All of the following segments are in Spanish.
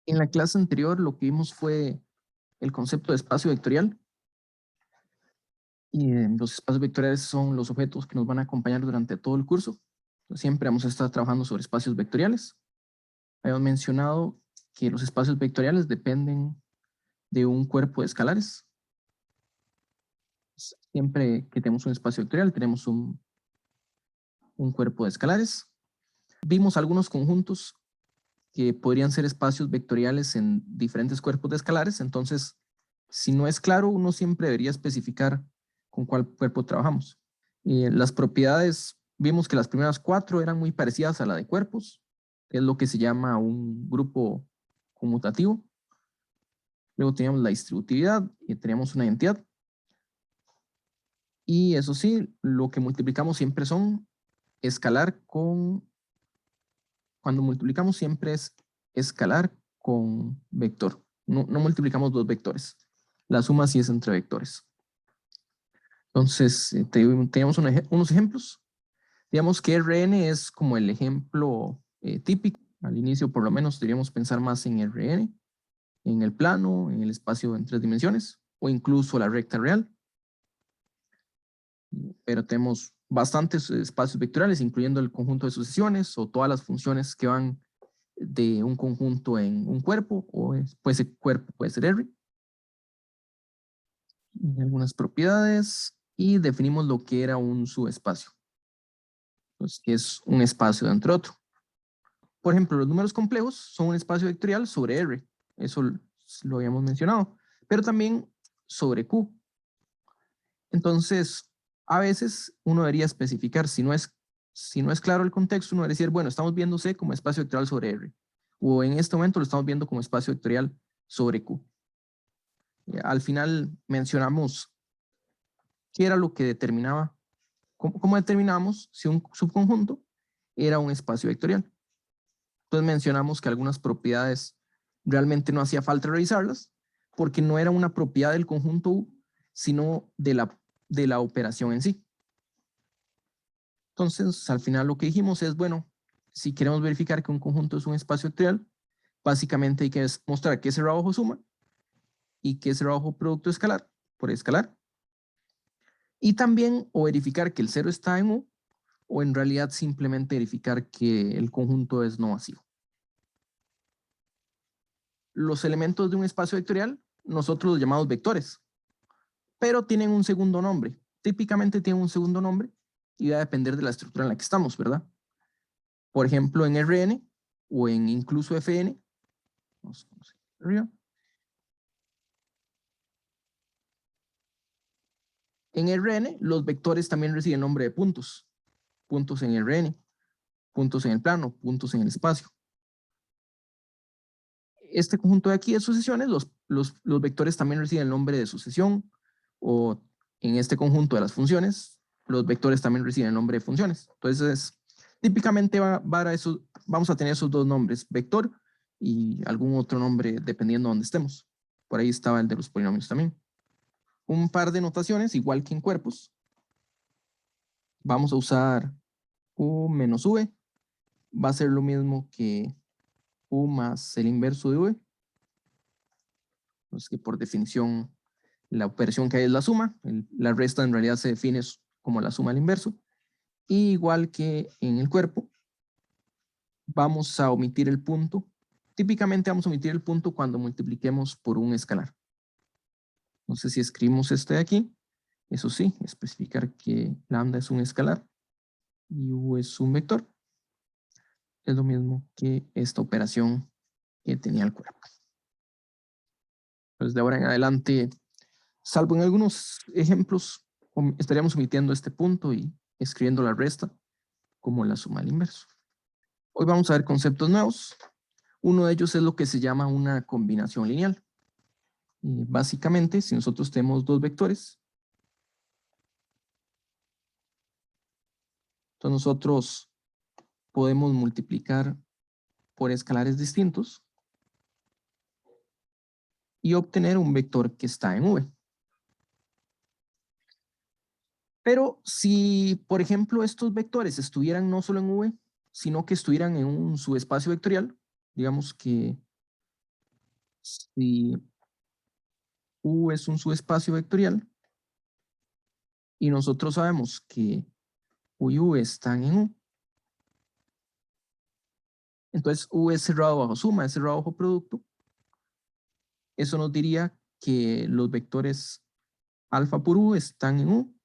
En la clase anterior lo que vimos fue el concepto de espacio vectorial. Y los espacios vectoriales son los objetos que nos van a acompañar durante todo el curso. Siempre vamos a estar trabajando sobre espacios vectoriales. Habíamos mencionado que los espacios vectoriales dependen de un cuerpo de escalares. Siempre que tenemos un espacio vectorial, tenemos un cuerpo de escalares. Vimos algunos conjuntos que podrían ser espacios vectoriales en diferentes cuerpos de escalares. Entonces, si no es claro, uno siempre debería especificar con cuál cuerpo trabajamos. Las propiedades, vimos que las primeras 4 eran muy parecidas a la de cuerpos, que es lo que se llama un grupo conmutativo. Luego teníamos la distributividad y teníamos una identidad. Y eso sí, lo que multiplicamos siempre son escalar con... Cuando multiplicamos siempre es escalar con vector. No multiplicamos dos vectores. La suma sí es entre vectores. Entonces, teníamos unos ejemplos. Digamos que Rn es como el ejemplo típico. Al inicio, por lo menos, deberíamos pensar más en Rn, en el plano, en el espacio en 3 dimensiones, o incluso la recta real. Pero tenemos bastantes espacios vectoriales, incluyendo el conjunto de sucesiones o todas las funciones que van de un conjunto en un cuerpo, o puede ser cuerpo, puede ser R. Y algunas propiedades, y definimos lo que era un subespacio. Pues, que es un espacio dentro de otro. Por ejemplo, los números complejos son un espacio vectorial sobre R. Eso lo habíamos mencionado. Pero también sobre Q. Entonces, a veces uno debería especificar, si no es claro el contexto, uno debería decir, bueno, estamos viendo C como espacio vectorial sobre R. O en este momento lo estamos viendo como espacio vectorial sobre Q. Al final mencionamos qué era lo que determinaba, cómo determinamos si un subconjunto era un espacio vectorial. Entonces mencionamos que algunas propiedades realmente no hacía falta revisarlas porque no era una propiedad del conjunto U, sino de la operación en sí. Entonces, al final lo que dijimos es, bueno, si queremos verificar que un conjunto es un espacio vectorial, básicamente hay que mostrar que es cerrado bajo suma y que es cerrado bajo producto escalar, por escalar. Y también o verificar que el cero está en U, o en realidad simplemente verificar que el conjunto es no vacío. Los elementos de un espacio vectorial, nosotros los llamamos vectores, pero tienen un segundo nombre. Típicamente tienen un segundo nombre y va a depender de la estructura en la que estamos, ¿verdad? Por ejemplo, en Rn o en incluso Fn, vamos a arriba. En Rn, los vectores también reciben nombre de puntos. Puntos en Rn, puntos en el plano, puntos en el espacio. Este conjunto de aquí de sucesiones, los vectores también reciben el nombre de sucesión, o en este conjunto de las funciones, los vectores también reciben el nombre de funciones. Entonces, típicamente vamos a tener esos dos nombres, vector y algún otro nombre dependiendo de dónde estemos. Por ahí estaba el de los polinomios también. Un par de notaciones, igual que en cuerpos. Vamos a usar U menos V. Va a ser lo mismo que U más el inverso de V. Pues que por definición la operación que hay es la suma, la resta en realidad se define como la suma al inverso. Y igual que en el cuerpo, vamos a omitir el punto. Típicamente vamos a omitir el punto cuando multipliquemos por un escalar. Entonces si escribimos este de aquí, eso sí, especificar que lambda es un escalar y u es un vector. Es lo mismo que esta operación que tenía el cuerpo. Entonces de ahora en adelante, salvo en algunos ejemplos, estaríamos omitiendo este punto y escribiendo la resta como la suma al inverso. Hoy vamos a ver conceptos nuevos. Uno de ellos es lo que se llama una combinación lineal. Básicamente, si nosotros tenemos dos vectores, entonces nosotros podemos multiplicar por escalares distintos y obtener un vector que está en V. Pero si, por ejemplo, estos vectores estuvieran no solo en V, sino que estuvieran en un subespacio vectorial, digamos que Si U es un subespacio vectorial y nosotros sabemos que U y U están en U, entonces U es cerrado bajo suma, es cerrado bajo producto. Eso nos diría que los vectores alfa por U están en U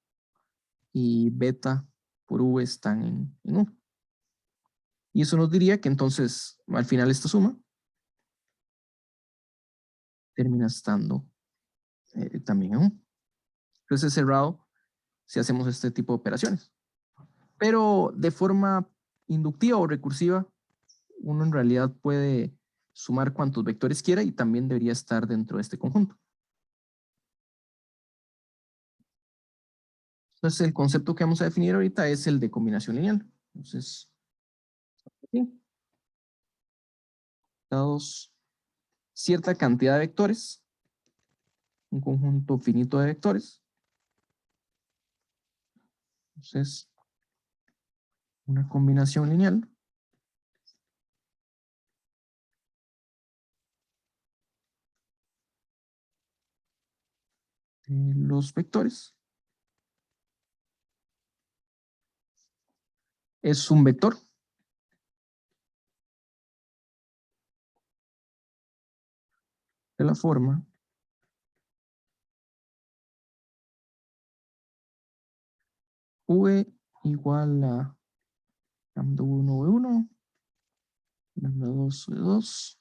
y beta por U están en U. Y eso nos diría que entonces al final esta suma termina estando también en U. Entonces es cerrado si hacemos este tipo de operaciones. Pero de forma inductiva o recursiva, uno en realidad puede sumar cuantos vectores quiera y también debería estar dentro de este conjunto. Entonces el concepto que vamos a definir ahorita es el de combinación lineal. Entonces, aquí, dados cierta cantidad de vectores, un conjunto finito de vectores, entonces una combinación lineal de los vectores es un vector de la forma V igual a lambda 1 V1, lambda 2 V2,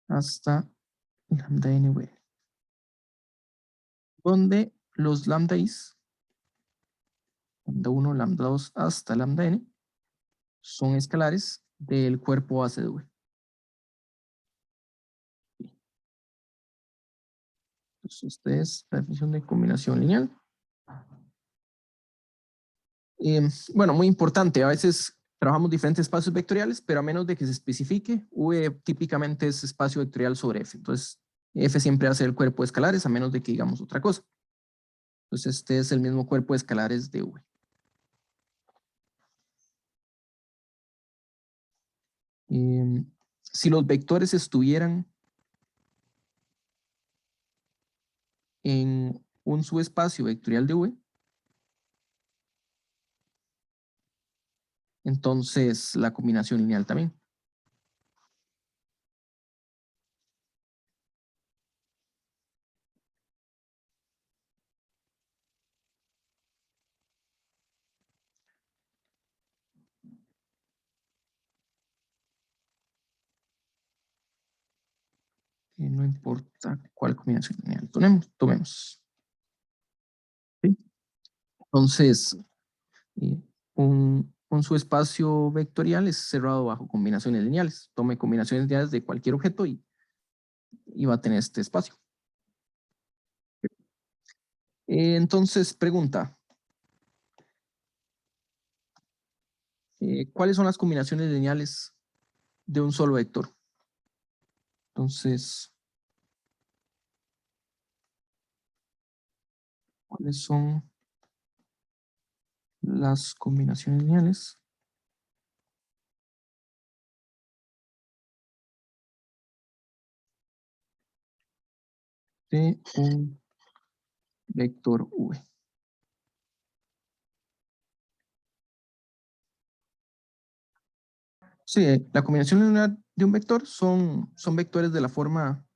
hasta lambda n V, donde los lambda i's, lambda 1, lambda 2 hasta lambda n, son escalares del cuerpo base de V. Entonces, esta es la definición de combinación lineal. Bueno, muy importante, a veces trabajamos diferentes espacios vectoriales, pero a menos de que se especifique, V típicamente es espacio vectorial sobre F. Entonces, F siempre va a ser el cuerpo de escalares, a menos de que digamos otra cosa. Entonces, este es el mismo cuerpo de escalares de V. Si los vectores estuvieran en un subespacio vectorial de V, entonces la combinación lineal también. No importa cuál combinación lineal tomemos. ¿Sí? Entonces, un subespacio vectorial es cerrado bajo combinaciones lineales. Tome combinaciones lineales de cualquier objeto y va a tener este espacio. Entonces, pregunta. ¿Cuáles son las combinaciones lineales de un solo vector? Entonces, ¿cuáles son las combinaciones lineales de un vector V? Sí, la combinación lineal de un vector son vectores de la forma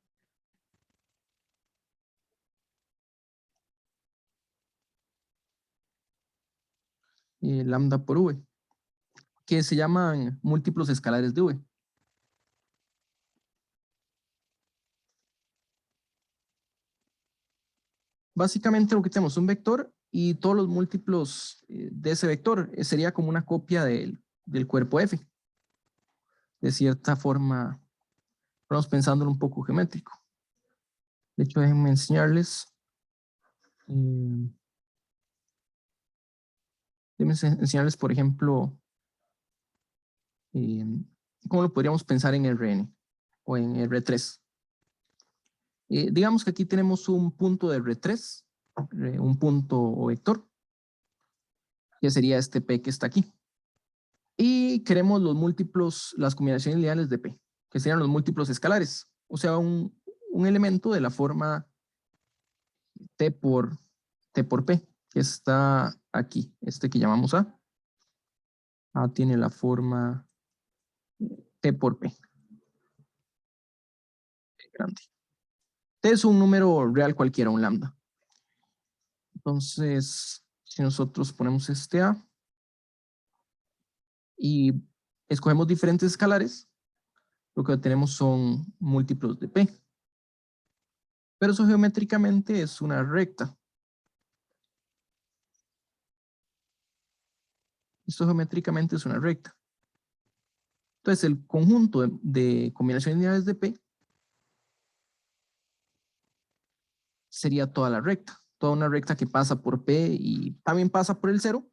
lambda por V, que se llaman múltiplos escalares de V. Básicamente lo que tenemos es un vector y todos los múltiplos de ese vector sería como una copia del cuerpo F. De cierta forma, vamos pensándolo un poco geométrico. De hecho, déjenme enseñarles. Déjenme enseñarles, por ejemplo, cómo lo podríamos pensar en Rn o en R3. Digamos que aquí tenemos un punto de R3, un punto o vector, que sería este P que está aquí. Y queremos los múltiplos, las combinaciones lineales de P. que serían los múltiplos escalares, o sea, un elemento de la forma T por P, que está aquí, este que llamamos A. A tiene la forma T por P. Grande. T es un número real cualquiera, un lambda. Entonces, si nosotros ponemos este A y escogemos diferentes escalares, lo que tenemos son múltiplos de P. Pero eso geométricamente es una recta. Esto geométricamente es una recta. Entonces, el conjunto de combinaciones lineales de P sería toda la recta. Toda una recta que pasa por P y también pasa por el 0,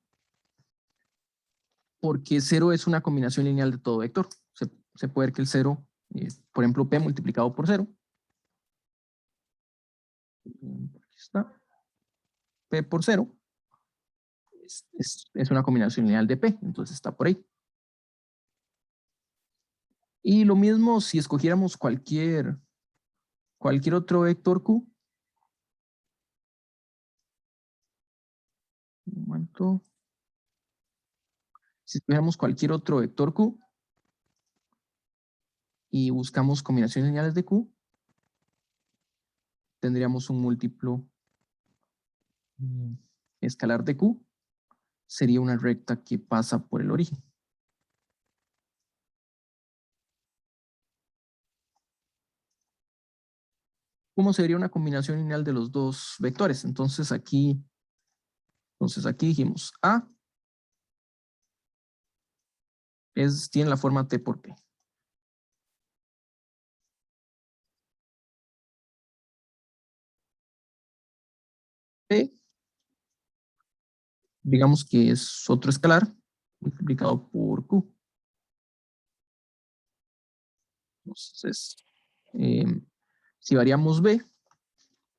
porque 0 es una combinación lineal de todo vector. Se puede ver que el 0 es, por ejemplo, P multiplicado por 0. Aquí está. P por 0 es una combinación lineal de P, entonces está por ahí. Y lo mismo si escogiéramos cualquier otro vector Q. Un momento. Si escogiéramos cualquier otro vector Q y buscamos combinaciones lineales de Q, tendríamos un múltiplo escalar de Q. Sería una recta que pasa por el origen. ¿Cómo sería una combinación lineal de los dos vectores? Entonces aquí dijimos A tiene la forma T por P. P, digamos que es otro escalar multiplicado por Q. Entonces, si variamos B,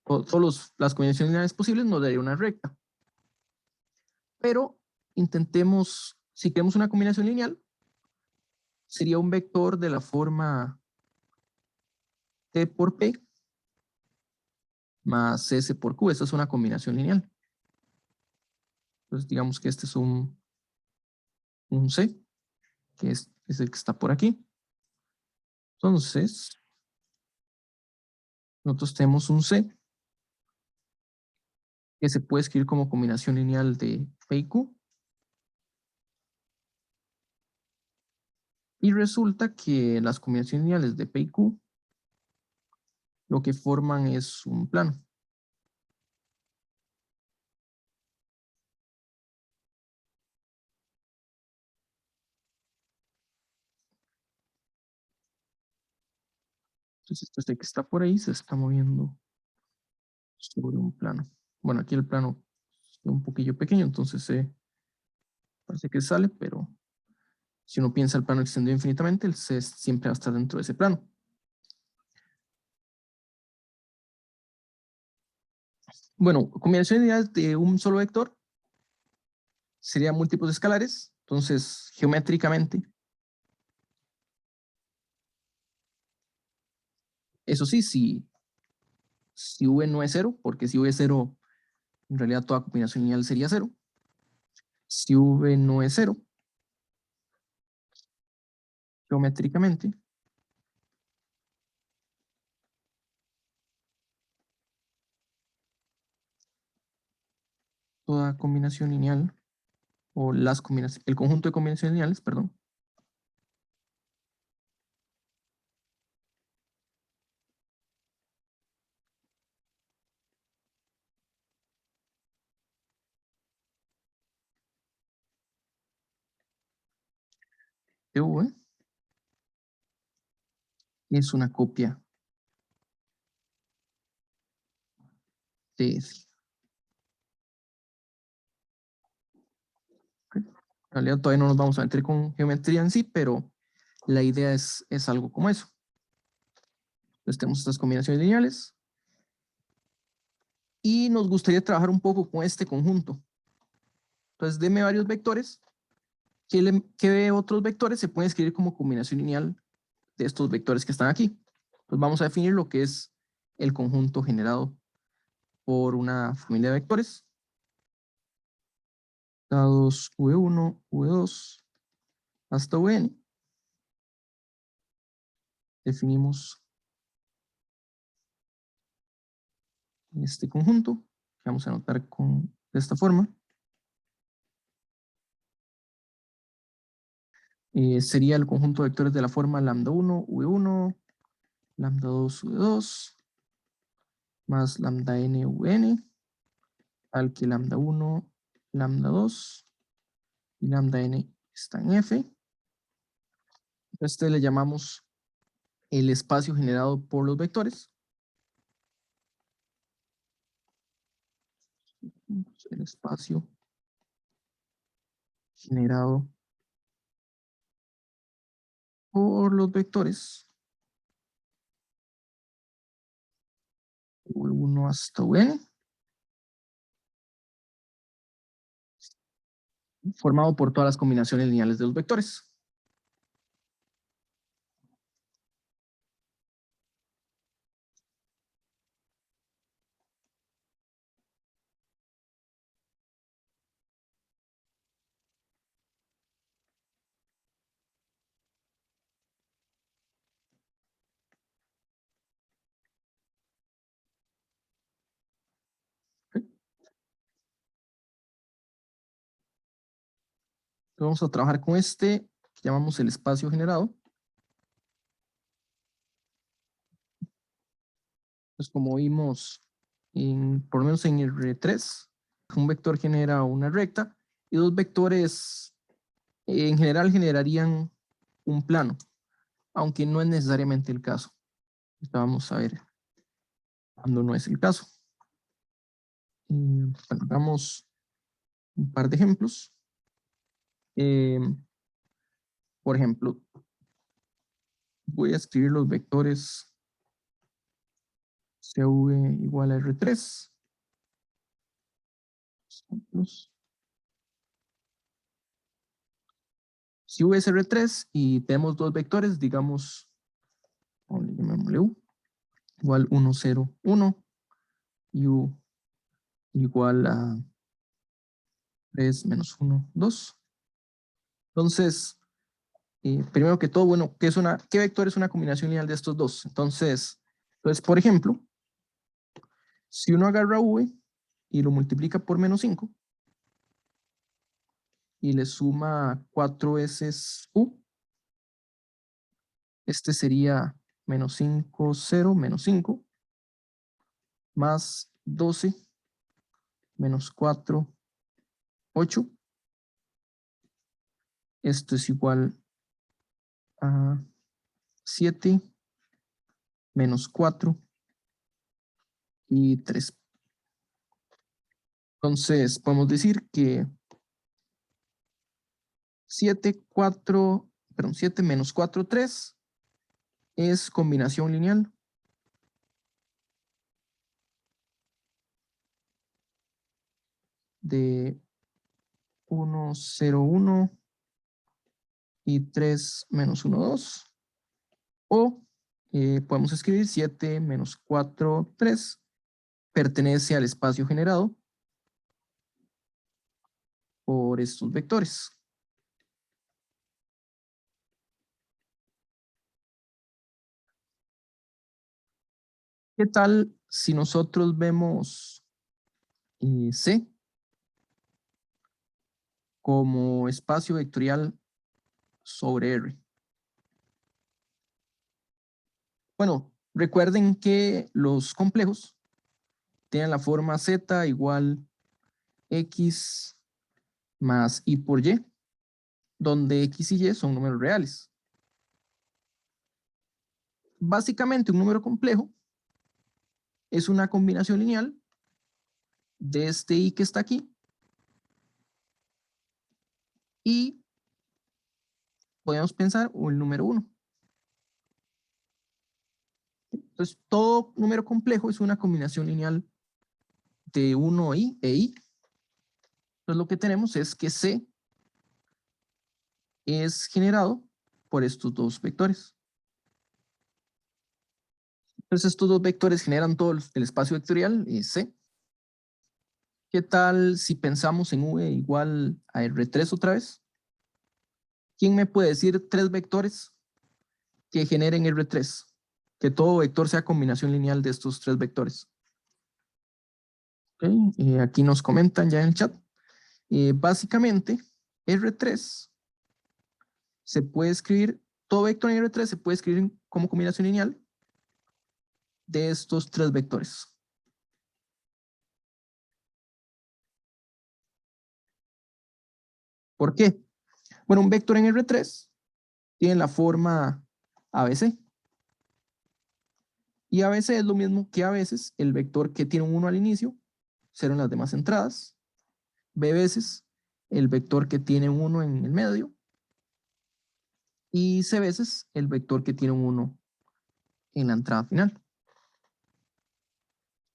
todas las combinaciones lineales posibles nos daría una recta. Pero intentemos, si queremos una combinación lineal, sería un vector de la forma T por P más S por Q. Esta es una combinación lineal. Entonces digamos que este es un C, que es el que está por aquí. Entonces, nosotros tenemos un C que se puede escribir como combinación lineal de P y Q. Y resulta que las combinaciones lineales de P y Q lo que forman es un plano. Entonces, este que está por ahí se está moviendo sobre un plano. Bueno, aquí el plano es un poquillo pequeño, entonces parece que sale, pero si uno piensa el plano extendido infinitamente, el C siempre va a estar dentro de ese plano. Bueno, combinaciones lineales de un solo vector serían múltiplos escalares, entonces geométricamente, eso sí, si V no es 0, porque si V es 0, en realidad toda combinación lineal sería 0. Si V no es 0, geométricamente, toda combinación lineal, o el conjunto de combinaciones lineales, perdón, de V es una copia de S. ¿Okay? En realidad todavía no nos vamos a meter con geometría en sí, pero la idea es algo como eso. Entonces tenemos estas combinaciones lineales y nos gustaría trabajar un poco con este conjunto. Entonces deme varios vectores. ¿Qué otros vectores se pueden escribir como combinación lineal de estos vectores que están aquí. Entonces vamos a definir lo que es el conjunto generado por una familia de vectores. Dados V1, V2, hasta Vn. Definimos este conjunto, que vamos a anotar de esta forma. Sería el conjunto de vectores de la forma lambda 1, V1, lambda 2, V2, más lambda n, Vn, al que lambda 1, lambda 2 y lambda n está en F. Este le llamamos el espacio generado por los vectores. El espacio generado por los vectores V1 hasta Vn, formado por todas las combinaciones lineales de los vectores. Vamos a trabajar con este que llamamos el espacio generado. Pues como vimos, por lo menos en R3, un vector genera una recta y dos vectores en general generarían un plano, aunque no es necesariamente el caso. Vamos a ver cuando no es el caso. Bueno, hagamos un par de ejemplos. Por ejemplo, voy a escribir los vectores CV igual a R3. Si V es R3 y tenemos dos vectores, digamos, llamémosle U, igual 1, 0, 1, y U igual a 3 menos 1, 2. Entonces, primero que todo, bueno, ¿qué vector es una combinación lineal de estos dos? Entonces, por ejemplo, si uno agarra V y lo multiplica por menos 5 y le suma 4 veces U, este sería menos 5, 0, menos 5, más 12, menos 4, 8. Esto es igual a 7, menos 4 y 3. Entonces, podemos decir que 7 menos 4, 3 es combinación lineal de 1, 0, 1 y 3 menos 1, 2. O podemos escribir 7 menos 4, 3 pertenece al espacio generado por estos vectores. ¿Qué tal si nosotros vemos C como espacio vectorial sobre R? Bueno, recuerden que los complejos tienen la forma Z igual X más Y por Y, donde X y Y son números reales. Básicamente, un número complejo es una combinación lineal de este Y que está aquí y podemos pensar el número 1. Entonces, todo número complejo es una combinación lineal de 1 e I. Entonces, lo que tenemos es que C es generado por estos dos vectores. Entonces estos dos vectores generan todo el espacio vectorial C. ¿Qué tal si pensamos en V igual a R3 otra vez? ¿Quién me puede decir tres vectores que generen R3? Que todo vector sea combinación lineal de estos tres vectores. Okay. Aquí nos comentan ya en el chat. Básicamente, R3 se puede escribir, todo vector en R3 se puede escribir como combinación lineal de estos tres vectores. ¿Por qué? Bueno, un vector en R3 tiene la forma ABC. Y ABC es lo mismo que a veces el vector que tiene un 1 al inicio, 0 en las demás entradas. B veces el vector que tiene un 1 en el medio. Y C veces el vector que tiene un 1 en la entrada final.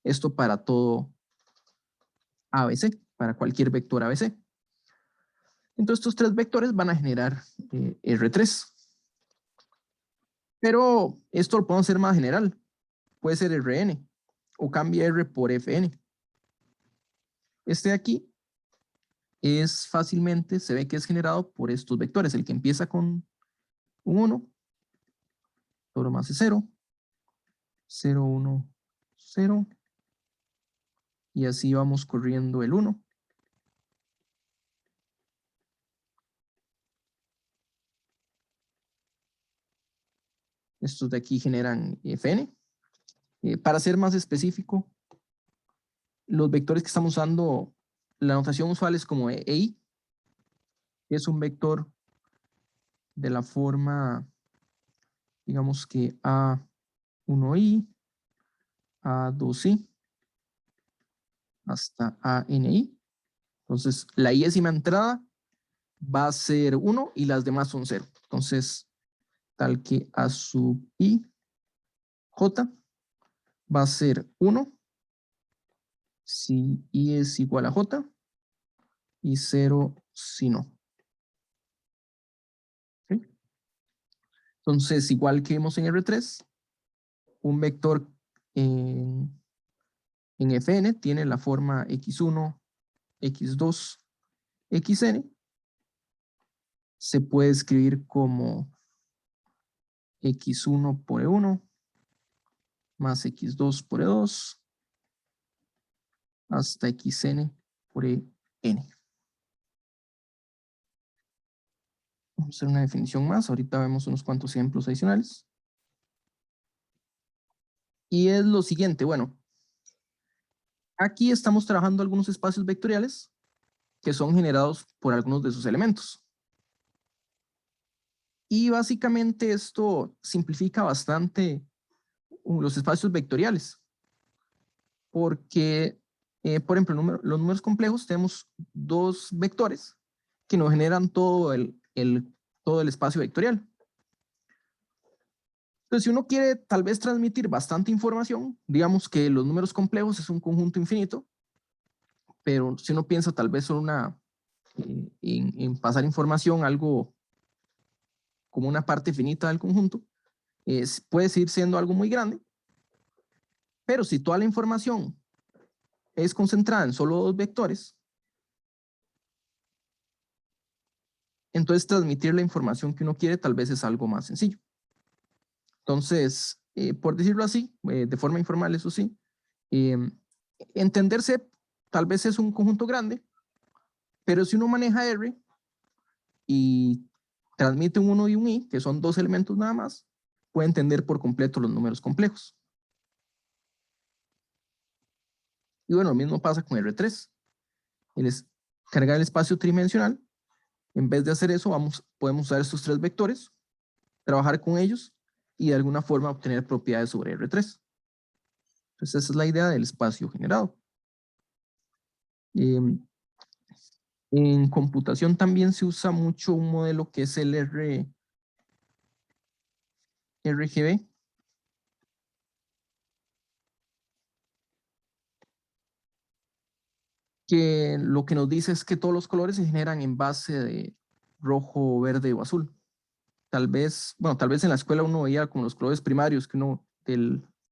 Esto para todo ABC, para cualquier vector ABC. Entonces estos tres vectores van a generar R3. Pero esto lo podemos hacer más general. Puede ser Rn o cambia R por Fn. Este de aquí es fácilmente, se ve que es generado por estos vectores. El que empieza con un 1, todo lo más es 0, 0, 1, 0. Y así vamos corriendo el 1. Estos de aquí generan Fn. Para ser más específico, los vectores que estamos usando, la notación usual es como EI, que es un vector de la forma, digamos que A1i, A2i, hasta ANI. Entonces, la iésima entrada va a ser 1 y las demás son 0. Entonces, tal que A sub I, J, va a ser 1 si I es igual a J y 0 si no. ¿Sí? Entonces, igual que vimos en R3, un vector en Fn tiene la forma x1, x2, xn. Se puede escribir como x1 por e1 más x2 por e2 hasta xn por en. Vamos a hacer una definición más. Ahorita vemos unos cuantos ejemplos adicionales. Y es lo siguiente. Bueno, aquí estamos trabajando algunos espacios vectoriales que son generados por algunos de sus elementos. Y básicamente esto simplifica bastante los espacios vectoriales. Porque, por ejemplo, los números complejos tenemos dos vectores que nos generan todo el espacio vectorial. Entonces, si uno quiere tal vez transmitir bastante información, digamos que los números complejos es un conjunto infinito, pero si uno piensa tal vez solo en pasar información, algo como una parte finita del conjunto, puede seguir siendo algo muy grande, pero si toda la información es concentrada en solo dos vectores, entonces transmitir la información que uno quiere tal vez es algo más sencillo. Entonces, por decirlo así, de forma informal, eso sí, entenderse tal vez es un conjunto grande, pero si uno maneja R y transmite un 1 y un i, que son dos elementos nada más, puede entender por completo los números complejos. Y bueno, lo mismo pasa con R3. Cargar el espacio tridimensional. En vez de hacer eso, podemos usar estos tres vectores, trabajar con ellos y de alguna forma obtener propiedades sobre R3. Entonces esa es la idea del espacio generado. En computación también se usa mucho un modelo que es el RGB, que lo que nos dice es que todos los colores se generan en base de rojo, verde o azul. Tal vez en la escuela uno veía como los colores primarios que uno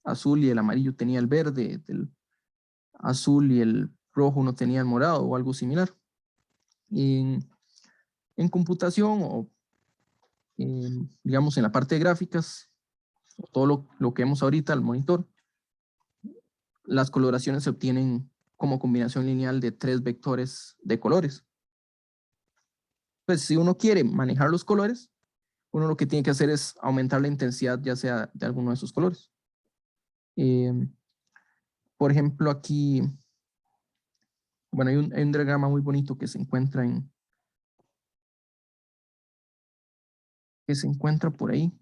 azul y el amarillo tenía el verde, del azul y el rojo no tenía el morado o algo similar. En, en computación o digamos en la parte de gráficas, todo lo que vemos ahorita, el monitor, las coloraciones se obtienen como combinación lineal de 3 vectores de colores. Pues si uno quiere manejar los colores, uno lo que tiene que hacer es aumentar la intensidad ya sea de alguno de esos colores. Eh, por ejemplo, aquí, bueno, hay un diagrama muy bonito que se encuentra por ahí.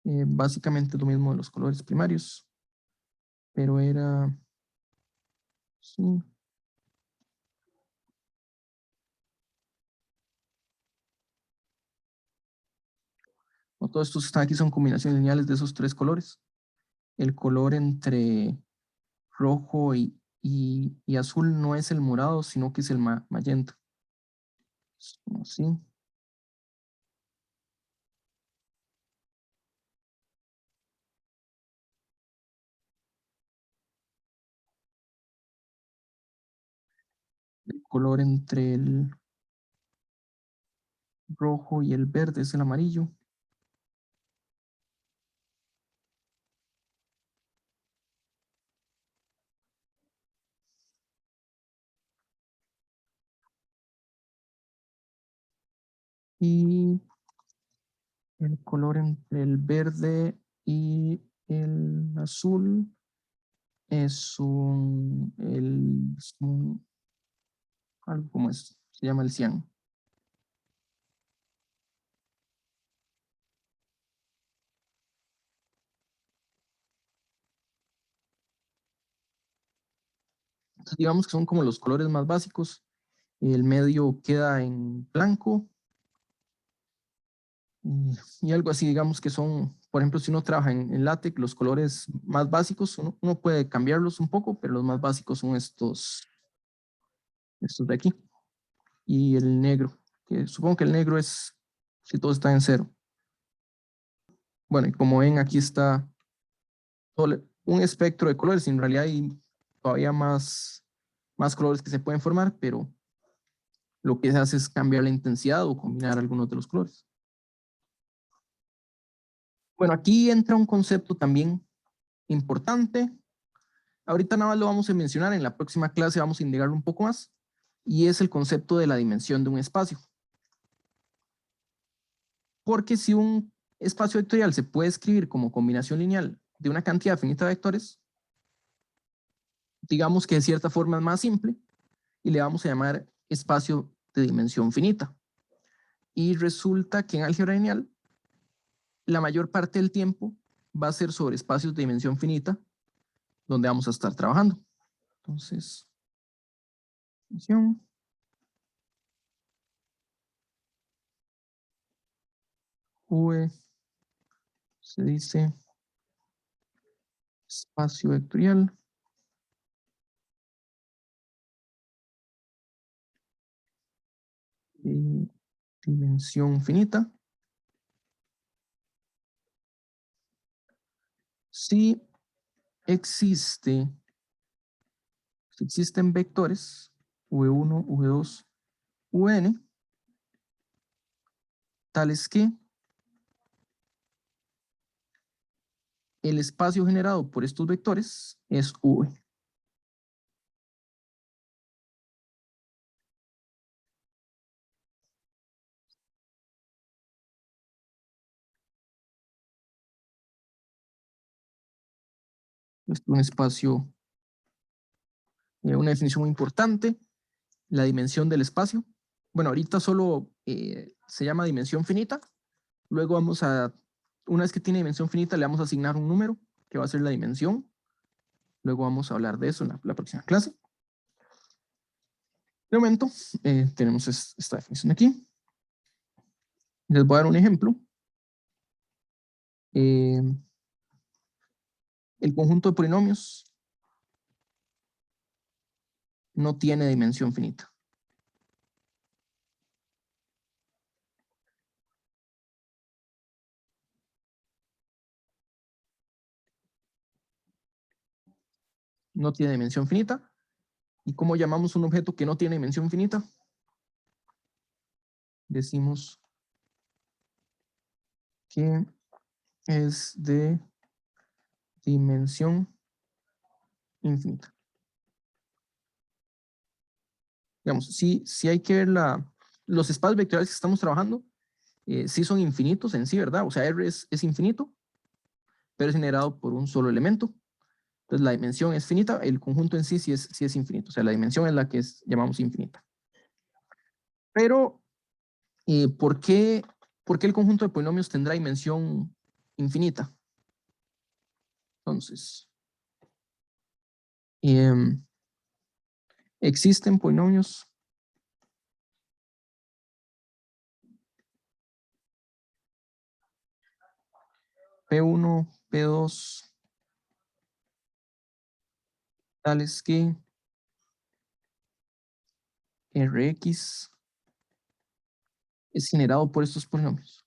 Básicamente lo mismo de los colores primarios, pero era, sí. No, todos estos que están aquí son combinaciones lineales de esos 3 colores. El color entre rojo y azul no es el morado, sino que es el magenta. Así. El color entre el rojo y el verde es el amarillo. Y el color entre el verde y el azul es algo como esto, se llama el cian. Entonces, digamos que son como los colores más básicos. El medio queda en blanco y algo así, digamos que son, por ejemplo, si uno trabaja en látex, los colores más básicos, uno puede cambiarlos un poco, pero los más básicos son estos de aquí. Y el negro, que supongo que el negro es si todo está en cero. Bueno, y como ven, aquí está un espectro de colores. En realidad hay todavía más colores que se pueden formar, pero lo que se hace es cambiar la intensidad o combinar algunos de los colores. Bueno, aquí entra un concepto también importante. Ahorita nada más lo vamos a mencionar, en la próxima clase vamos a indicarlo un poco más, y es el concepto de la dimensión de un espacio. Porque si un espacio vectorial se puede escribir como combinación lineal de una cantidad finita de vectores, digamos que de cierta forma es más simple, y le vamos a llamar espacio de dimensión finita. Y resulta que en álgebra lineal, la mayor parte del tiempo va a ser sobre espacios de dimensión finita, donde vamos a estar trabajando. Entonces, dimensión V se dice espacio vectorial de dimensión finita. Si existe, si existen vectores V1, V2, Vn, tales que el espacio generado por estos vectores es V. Esto es un espacio, una definición muy importante, la dimensión del espacio. Bueno, ahorita solo se llama dimensión finita. Luego una vez que tiene dimensión finita, le vamos a asignar un número que va a ser la dimensión. Luego vamos a hablar de eso en la próxima clase. De momento, tenemos esta definición aquí. Les voy a dar un ejemplo. Eh, el conjunto de polinomios no tiene dimensión finita. no tiene dimensión finita. ¿Y cómo llamamos un objeto que no tiene dimensión finita? Decimos que es de dimensión infinita. Digamos, si hay que ver los espacios vectoriales que estamos trabajando, sí son infinitos en sí, ¿verdad? O sea, R es infinito, pero es generado por un solo elemento. Entonces la dimensión es finita, el conjunto en sí sí es infinito. O sea, la dimensión es la que llamamos infinita. Pero, ¿por qué el conjunto de polinomios tendrá dimensión infinita? Entonces, existen polinomios P1, P2, tales que Rx es generado por estos polinomios.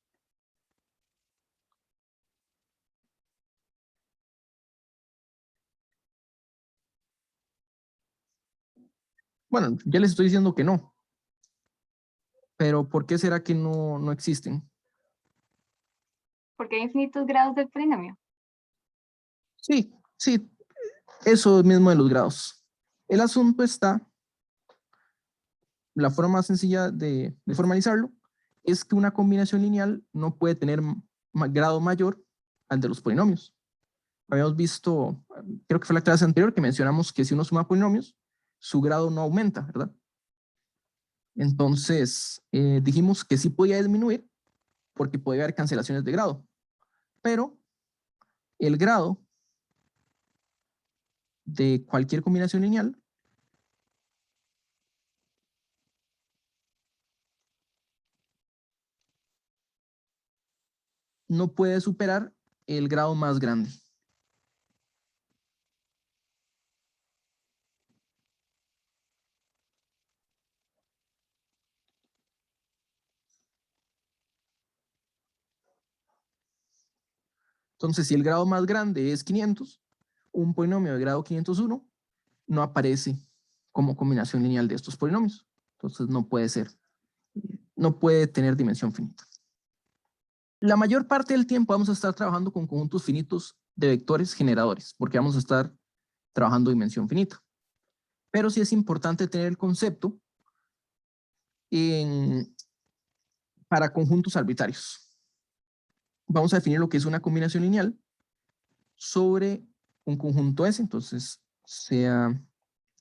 Bueno, ya les estoy diciendo que no. Pero ¿por qué será que no existen? Porque hay infinitos grados del polinomio. Sí, eso mismo de los grados. El asunto está, la forma más sencilla de formalizarlo es que una combinación lineal no puede tener grado mayor al de los polinomios. Habíamos visto, creo que fue la clase anterior que mencionamos que si uno suma polinomios, su grado no aumenta, ¿verdad? Entonces, dijimos que sí podía disminuir porque podía haber cancelaciones de grado, pero el grado de cualquier combinación lineal no puede superar el grado más grande. Entonces, si el grado más grande es 500, un polinomio de grado 501 no aparece como combinación lineal de estos polinomios. Entonces, no puede ser, no puede tener dimensión finita. La mayor parte del tiempo vamos a estar trabajando con conjuntos finitos de vectores generadores, porque vamos a estar trabajando dimensión finita. Pero sí es importante tener el concepto para conjuntos arbitrarios. Vamos a definir lo que es una combinación lineal sobre un conjunto S, entonces sea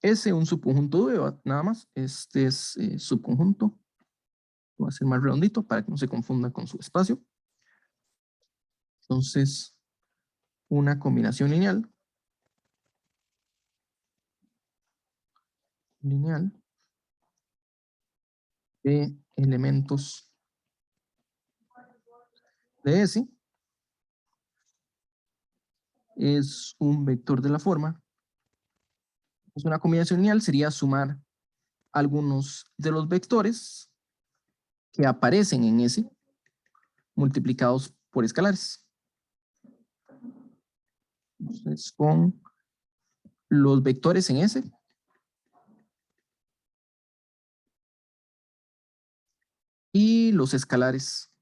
S un subconjunto V, nada más. Este es subconjunto. Voy a hacer más redondito para que no se confunda con su espacio. Entonces, una combinación lineal de elementos de S es un vector de la forma. Es una combinación lineal, sería sumar algunos de los vectores que aparecen en S multiplicados por escalares. Entonces, con los vectores en S y los escalares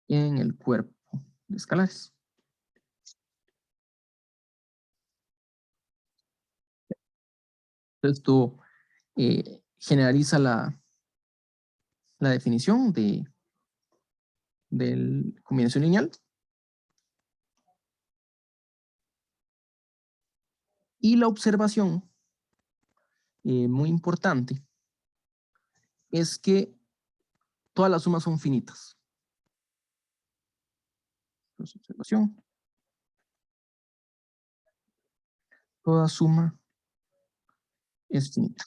en el cuerpo de escalares. Esto generaliza la definición de combinación lineal. Y la observación, muy importante, es que todas las sumas son finitas. Entonces, observación. Toda suma es finita.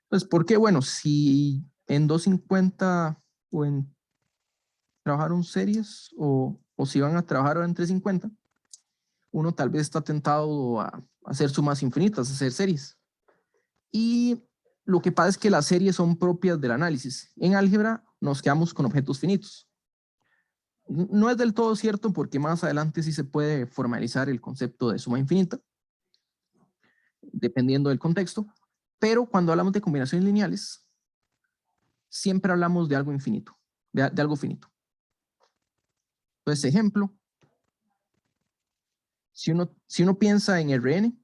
Entonces, ¿por qué? Bueno, si en 250 o en trabajaron series o si van a trabajar ahora en 350, uno tal vez está tentado a hacer sumas infinitas, a hacer series. Y lo que pasa es que las series son propias del análisis. En álgebra nos quedamos con objetos finitos. No es del todo cierto porque más adelante sí se puede formalizar el concepto de suma infinita, dependiendo del contexto, pero cuando hablamos de combinaciones lineales, siempre hablamos de algo infinito, de algo finito. Entonces, ejemplo, si uno piensa en Rn,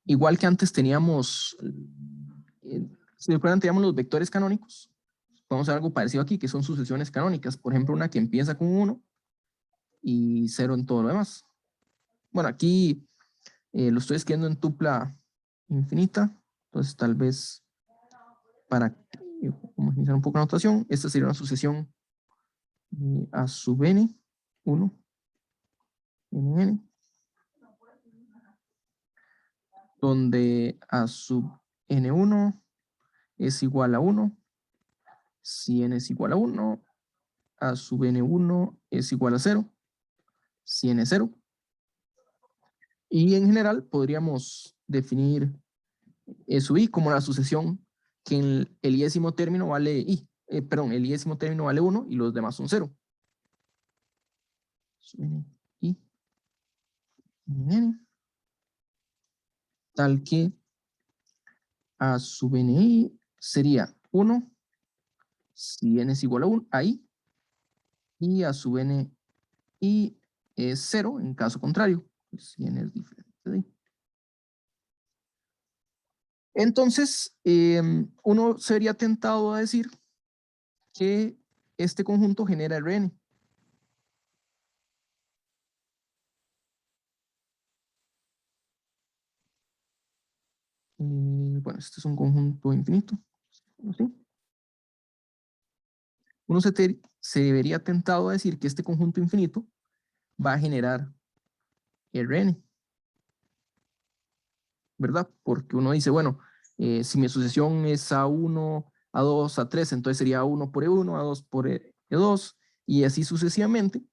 igual que antes teníamos, si recuerdan, teníamos los vectores canónicos. Vamos a hacer algo parecido aquí, que son sucesiones canónicas. Por ejemplo, una que empieza con 1 y 0 en todo lo demás. Bueno, aquí lo estoy escribiendo en tupla infinita. Entonces, tal vez para homogeneizar un poco la notación, esta sería una sucesión a sub n, 1, n, donde a sub n1 es igual a 1, si n es igual a 1, a sub n1 es igual a 0, si n es 0. Y en general podríamos definir E sub i como la sucesión que en el iésimo término vale i. Perdón, el iésimo término vale 1 y los demás son 0. Sub n, i, n, tal que a sub ni sería 1 si n es igual a 1, a i, y a sub n i es 0 en caso contrario, si n es diferente de i. Entonces, uno sería tentado a decir que este conjunto genera Rn. Bueno, este es un conjunto infinito. ¿Sí? Uno se debería tentado a decir que este conjunto infinito va a generar Rn, ¿verdad? Porque uno dice, bueno, si mi sucesión es A1, A2, A3, entonces sería A1 por E1, A2 por E2, y así sucesivamente.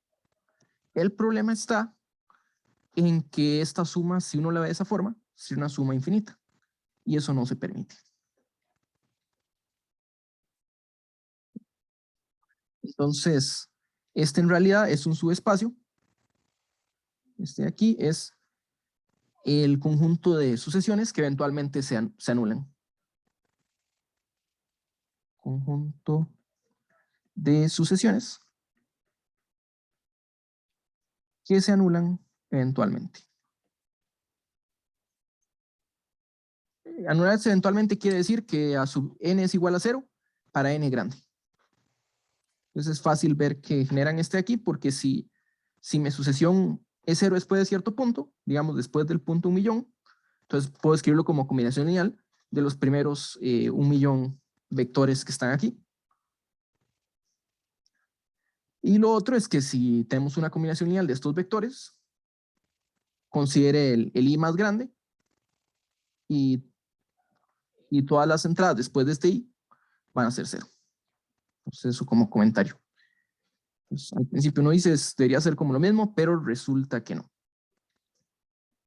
El problema está en que esta suma, si uno la ve de esa forma, es una suma infinita, y eso no se permite. Entonces, este en realidad es un subespacio. Este de aquí es el conjunto de sucesiones que eventualmente se anulan. Conjunto de sucesiones que se anulan eventualmente. Anularse eventualmente quiere decir que a sub n es igual a 0 para n grande. Entonces es fácil ver que generan este aquí porque si mi sucesión es 0 después de cierto punto, digamos después del punto 1.000.000, entonces puedo escribirlo como combinación lineal de los primeros 1.000.000 vectores que están aquí. Y lo otro es que si tenemos una combinación lineal de estos vectores, considere el i más grande y todas las entradas después de este i van a ser 0. Entonces eso como comentario. Pues, al principio uno dice debería ser como lo mismo, pero resulta que no.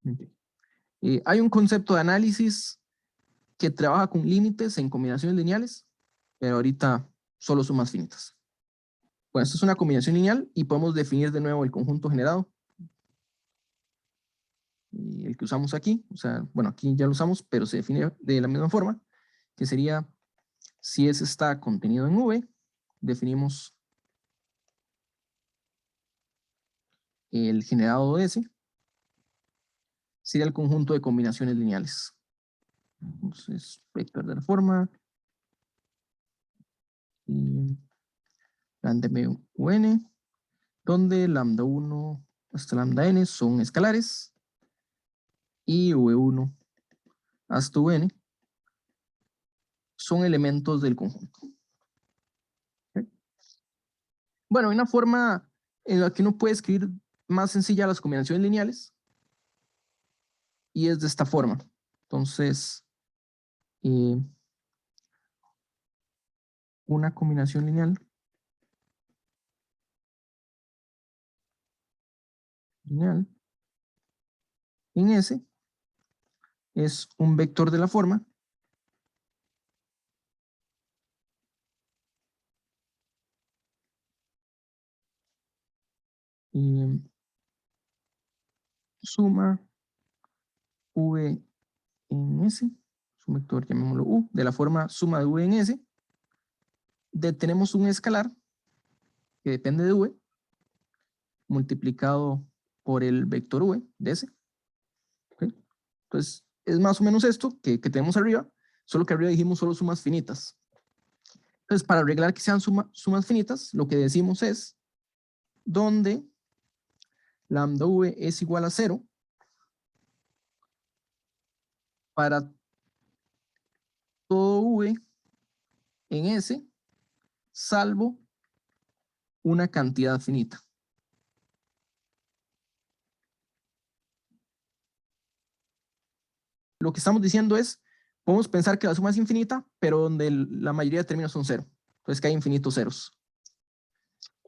Okay. Hay un concepto de análisis que trabaja con límites en combinaciones lineales, pero ahorita solo sumas finitas. Bueno, esto es una combinación lineal y podemos definir de nuevo el conjunto generado. Y el que usamos aquí, o sea, bueno, aquí ya lo usamos, pero se define de la misma forma, que sería, si S está contenido en V, definimos el generado de S, sería el conjunto de combinaciones lineales. Entonces, vector de la forma, y lambda un, donde lambda 1 hasta lambda n son escalares, y v1 hasta vn son elementos del conjunto. ¿Okay? Bueno, hay una forma en la que uno puede escribir más sencilla las combinaciones lineales, y es de esta forma. Entonces, una combinación lineal en S es un vector de la forma suma v en S, es un vector, llamémoslo U, de la forma suma de v en S, tenemos un escalar que depende de v, multiplicado por el vector v de S. ¿Okay? Entonces, es más o menos esto que tenemos arriba, solo que arriba dijimos solo sumas finitas. Entonces, para arreglar que sean sumas finitas, lo que decimos es donde lambda v es igual a 0 para todo v en S, salvo una cantidad finita. Lo que estamos diciendo es, podemos pensar que la suma es infinita, pero donde la mayoría de términos son 0. Entonces que hay infinitos ceros.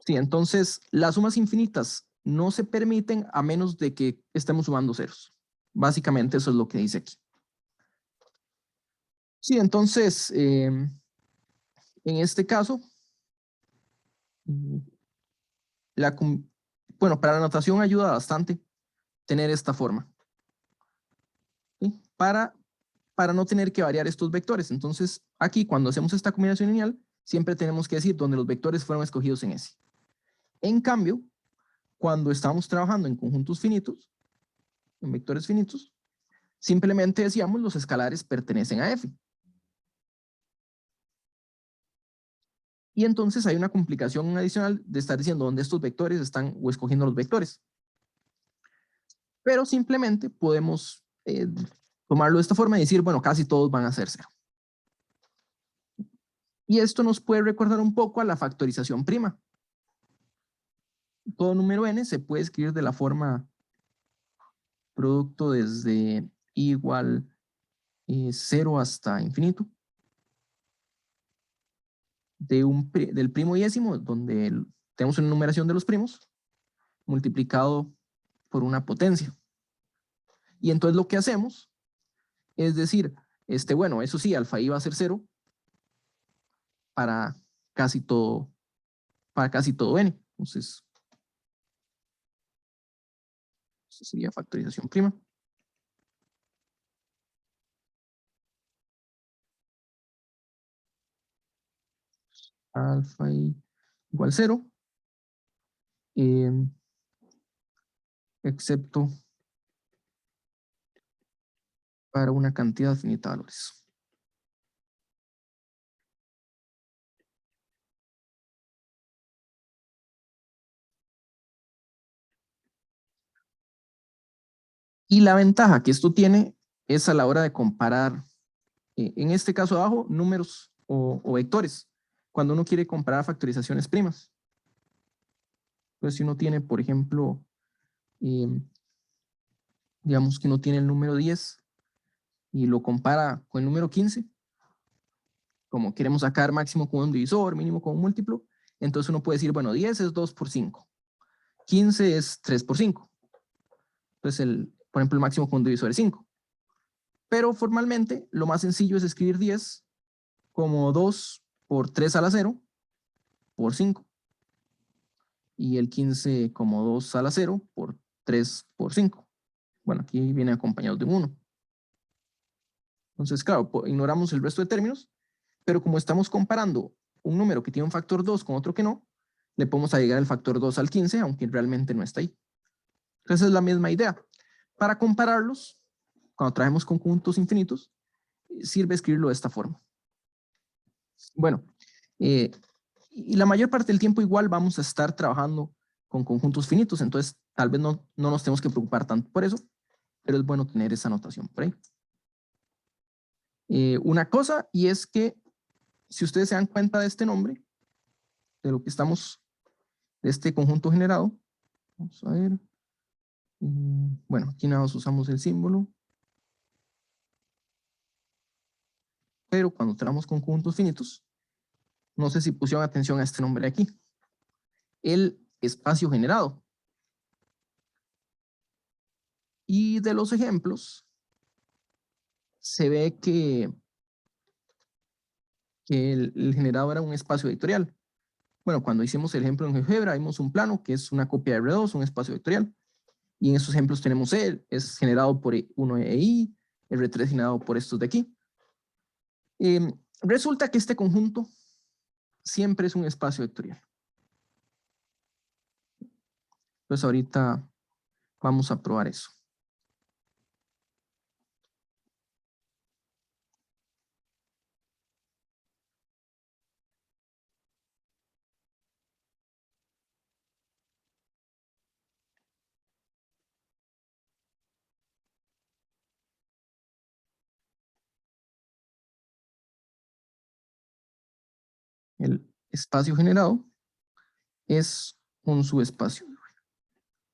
Sí, entonces las sumas infinitas no se permiten a menos de que estemos sumando ceros. Básicamente eso es lo que dice aquí. Sí, entonces, en este caso, bueno, para la notación ayuda bastante tener esta forma. ¿Sí? Para no tener que variar estos vectores. Entonces, aquí cuando hacemos esta combinación lineal, siempre tenemos que decir donde los vectores fueron escogidos en S. En cambio, cuando estamos trabajando en conjuntos finitos, en vectores finitos, simplemente decíamos los escalares pertenecen a F. Y entonces hay una complicación adicional de estar diciendo dónde estos vectores están o escogiendo los vectores. Pero simplemente podemos tomarlo de esta forma y decir, bueno, casi todos van a ser 0. Y esto nos puede recordar un poco a la factorización prima. Todo número n se puede escribir de la forma producto desde igual 0 hasta infinito. Del primo y décimo, donde tenemos una numeración de los primos, multiplicado por una potencia. Y entonces lo que hacemos es decir, bueno, eso sí, alfa i va a ser 0 para casi todo n. Entonces, eso sería factorización prima. Alfa i igual 0. Excepto para una cantidad finita de valores. Y la ventaja que esto tiene es a la hora de comparar, en este caso de abajo, números o vectores, cuando uno quiere comparar factorizaciones primas. Entonces, si uno tiene, por ejemplo, digamos que uno tiene el número 10 y lo compara con el número 15, como queremos sacar máximo con un divisor, mínimo con un múltiplo, entonces uno puede decir, bueno, 10 es 2 por 5, 15 es 3 por 5. Entonces, por ejemplo, el máximo con un divisor es 5. Pero formalmente, lo más sencillo es escribir 10 como 2 por 3 a la 0 por 5. Y el 15 como 2 a la 0 por 3 por 5. Bueno, aquí viene acompañado de un 1. Entonces, claro, ignoramos el resto de términos, pero como estamos comparando un número que tiene un factor 2 con otro que no, le podemos agregar el factor 2 al 15, aunque realmente no está ahí. Entonces es la misma idea. Para compararlos, cuando trabajemos conjuntos infinitos, sirve escribirlo de esta forma. Bueno, y la mayor parte del tiempo igual vamos a estar trabajando con conjuntos finitos, entonces tal vez no nos tenemos que preocupar tanto por eso, pero es bueno tener esa notación por ahí. Una cosa, y es que si ustedes se dan cuenta de este nombre, de lo que estamos, de este conjunto generado, vamos a ver, bueno, aquí nada más usamos el símbolo, pero cuando trabajamos con conjuntos finitos, no sé si pusieron atención a este nombre de aquí, el espacio generado. Y de los ejemplos, se ve que el generado era un espacio vectorial. Bueno, cuando hicimos el ejemplo en GeoGebra, vimos un plano que es una copia de R2, un espacio vectorial. Y en esos ejemplos tenemos E, es generado por 1EI, R3 generado por estos de aquí. Resulta que este conjunto siempre es un espacio vectorial. Entonces ahorita vamos a probar eso. El espacio generado es un subespacio